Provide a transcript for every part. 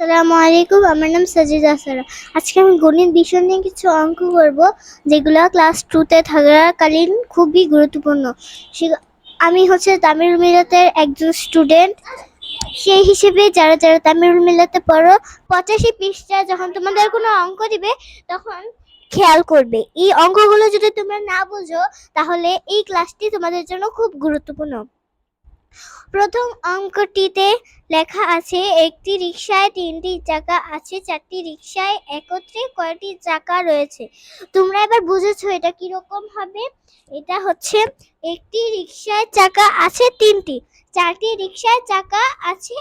আসসালামু আলাইকুম, আমার নাম সাজিদা সারা। আজকে আমি গণিত বিষয় নিয়ে কিছু অঙ্ক করব, যেগুলো ক্লাস 2-তে থাকাকালীন খুবই গুরুত্বপূর্ণ। আমি তামিল মিলাতের একজন স্টুডেন্ট। সেই হিসেবে যারা যারা তামিল মিলাতে পড়ো, 85 পৃষ্ঠা যখন তোমাদের কোনো অঙ্ক দিবে তখন খেয়াল করবে। এই অঙ্কগুলো যদি তোমরা না বোঝো তাহলে এই ক্লাসটি তোমাদের জন্য খুব গুরুত্বপূর্ণ। প্রথম অঙ্কটিতে লেখা আছে, একটি রিকশায় 3টি চাকা আছে, 4টি রিকশায় একত্রে কয়টি চাকা রয়েছে? তোমরা এবার বুঝেছো এটা কিরকম হবে। এটা একটি রিকশায় চাকা আছে 3টি, 4টি রিকশায় চাকা আছে,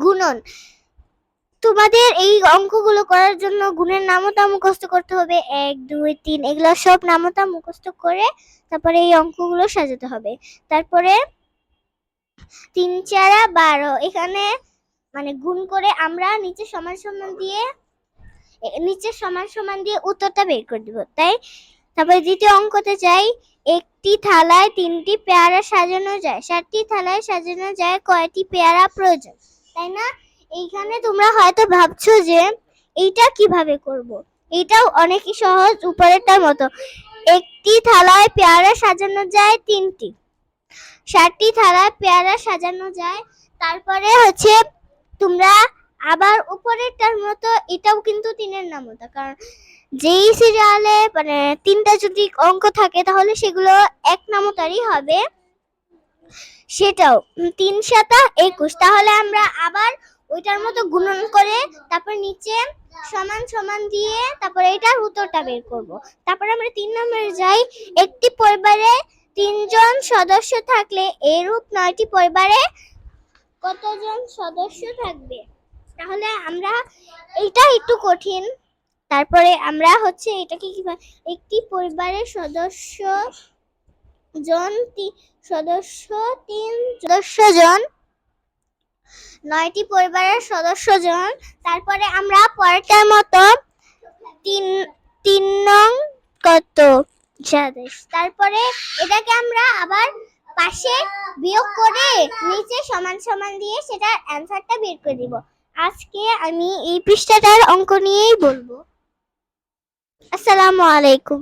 গুণন। তোমাদের এই অঙ্কগুলো করার জন্য গুণের নামতা মুখস্থ করতে হবে, 1 2 3 এগুলো সব নামতা মুখস্থ করে তারপরে এই অঙ্কগুলো সাজাতে হবে। তারপরে 3 4 12 এখানে গুণ করে আমরা নিচে সমান সমান দিয়ে উত্তরটা বের করে দিব। তারপরে দ্বিতীয় অঙ্কতে যাই। একটি থালায় 3টি পেয়ারা সাজানো যায়, 7টি থালায় সাজানো যায় কয়টি পেয়ারা প্রয়োজন? তাই না? এইখানে তোমরা হয়তো ভাবছো যে এইটা কিভাবে করব। এটাও অনেকই সহজ, উপরেরটার মতো। একটি থালায় পেয়ারা সাজানো যায় 3টি, 7টি থালায় পেয়ারা সাজানো যায়। তারপরে তোমরা আবার উপরেরটার মতো, এটাও কিন্তু 3-এর নামতা, কারণ যেই সিরিয়ালে 3টা যদি অঙ্ক থাকে তাহলে সেগুলো এক নামতারই হবে। সেটাও 3 7 21। তাহলে আমরা আবার ওইটার মতো গুণন করে তারপর নিচে সমান সমান দিয়ে তারপর এটার উত্তরটা বের করব। তারপর আমরা 3 নম্বরে যাই। একটি পরিবারে 3 জন সদস্য থাকলে এরূপ 9টি পরিবারে কতজন সদস্য থাকবে? তাহলে আমরা এটা একটু কঠিন। তারপরে আমরা এটাকে কিভাবে, একটি পরিবারের সদস্য জন 9টি পরিবারের সদস্য জন। তারপরে আমরা পরেরটার মতো 3 নং কত 27। তারপরে এটাকে আমরা আবার পাশে বিয়োগ করে নিচে সমান সমান দিয়ে সেটার অ্যানসারটা বের করে দিব। আজকে আমি এই পৃষ্ঠাটার অঙ্ক নিয়েই বলবো। আসসালামু আলাইকুম।